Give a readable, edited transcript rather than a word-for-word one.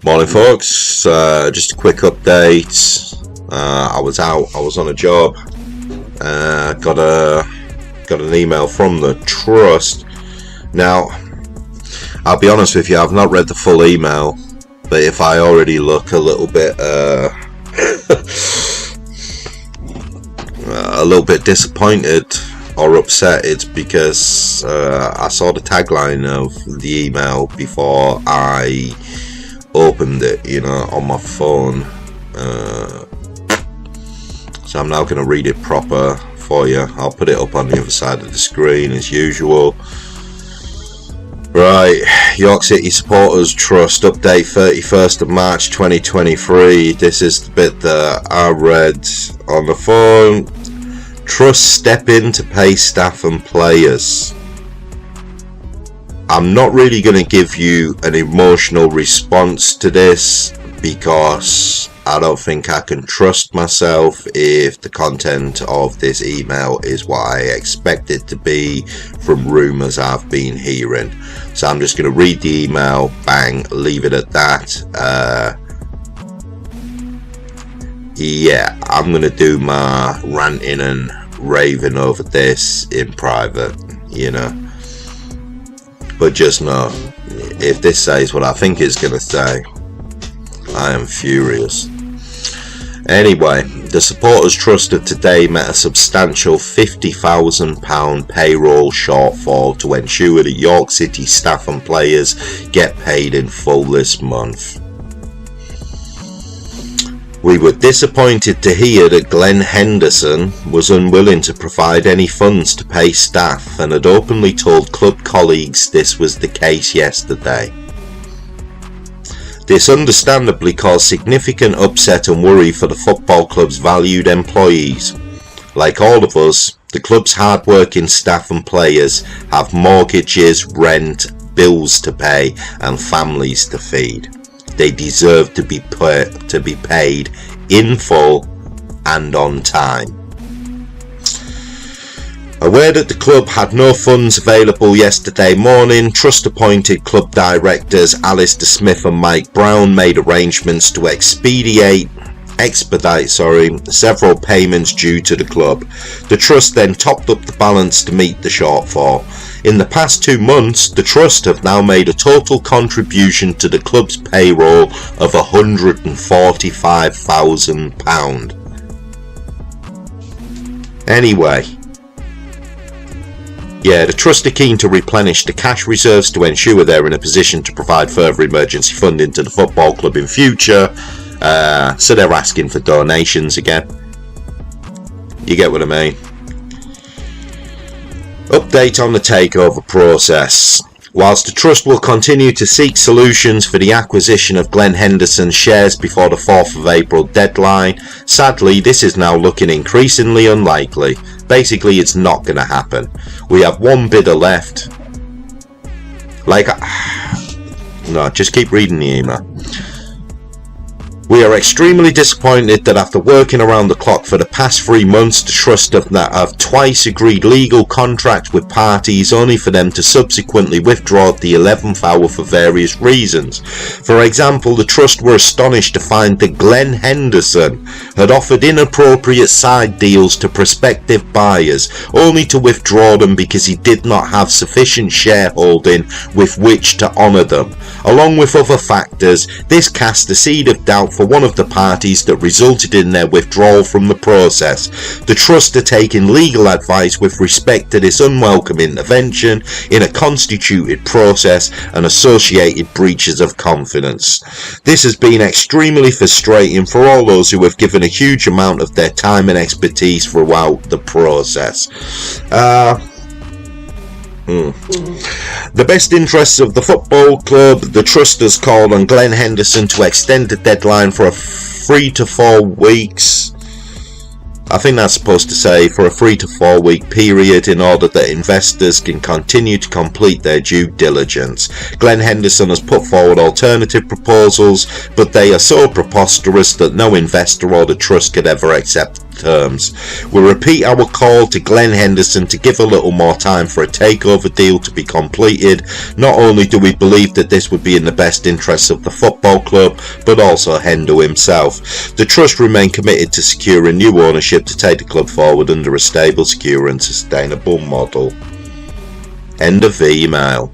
Morning folks, just a quick update. I was on a job, got an email from the trust. Now, I'll be honest with you, I've not read the full email, but if I already look a little bit disappointed or upset, it's because I saw the tagline of the email before I opened it, on my phone. So I'm now going to read it proper for you. I'll put it up on the other side of the screen as usual. Right, York City Supporters Trust update 31st of March 2023. This is the bit that I read on the phone. Trust step in to pay staff and players. I'm not really going to give you an emotional response to this because I don't think I can trust myself if the content of this email is what I expect it to be from rumours I've been hearing. So I'm just going to read the email, bang, leave it at that. Yeah, I'm going to do my ranting and raving over this in private, But just know, if this says what I think it's going to say, I am furious. Anyway, the Supporters Trust of today met a substantial £50,000 payroll shortfall to ensure that York City staff and players get paid in full this month. We were disappointed to hear that Glenn Henderson was unwilling to provide any funds to pay staff and had openly told club colleagues this was the case yesterday. This understandably caused significant upset and worry for the football club's valued employees. Like all of us, the club's hard-working staff and players have mortgages, rent, bills to pay and families to feed. They deserve to be paid in full and on time. Aware that the club had no funds available yesterday morning, Trust-appointed club directors Alistair Smith and Mike Brown made arrangements to expedite several payments due to the club. The Trust then topped up the balance to meet the shortfall. In the past 2 months, the Trust have now made a total contribution to the club's payroll of £145,000. Anyway, the Trust are keen to replenish the cash reserves to ensure they're in a position to provide further emergency funding to the football club in future. So they're asking for donations again. You get what I mean? Update on the takeover process. Whilst the Trust will continue to seek solutions for the acquisition of Glenn Henderson's shares before the 4th of April deadline, sadly this is now looking increasingly unlikely. Basically, it's not going to happen. We have one bidder left. No, just keep reading the email. We are extremely disappointed that after working around the clock for the past 3 months, the Trust have twice agreed legal contract with parties only for them to subsequently withdraw at the 11th hour for various reasons. For example, the Trust were astonished to find that Glenn Henderson had offered inappropriate side deals to prospective buyers, only to withdraw them because he did not have sufficient shareholding with which to honour them. Along with other factors, this cast a seed of doubt for one of the parties that resulted in their withdrawal from the process. The Trust are taking legal advice with respect to this unwelcome intervention in a constituted process and associated breaches of confidence. This has been extremely frustrating for all those who have given a huge amount of their time and expertise throughout the process. The best interests of the football club, the Trust has called on Glenn Henderson to extend the deadline for 3 to 4 weeks. I think that's supposed to say for a 3 to 4 week period in order that investors can continue to complete their due diligence. Glenn Henderson has put forward alternative proposals, but they are so preposterous that no investor or the Trust could ever accept terms. We repeat our call to Glenn Henderson to give a little more time for a takeover deal to be completed. Not only do we believe that this would be in the best interests of the football club, but also HENDO himself. The trust remain committed to securing new ownership to take the club forward under a stable, secure and sustainable model. End of email.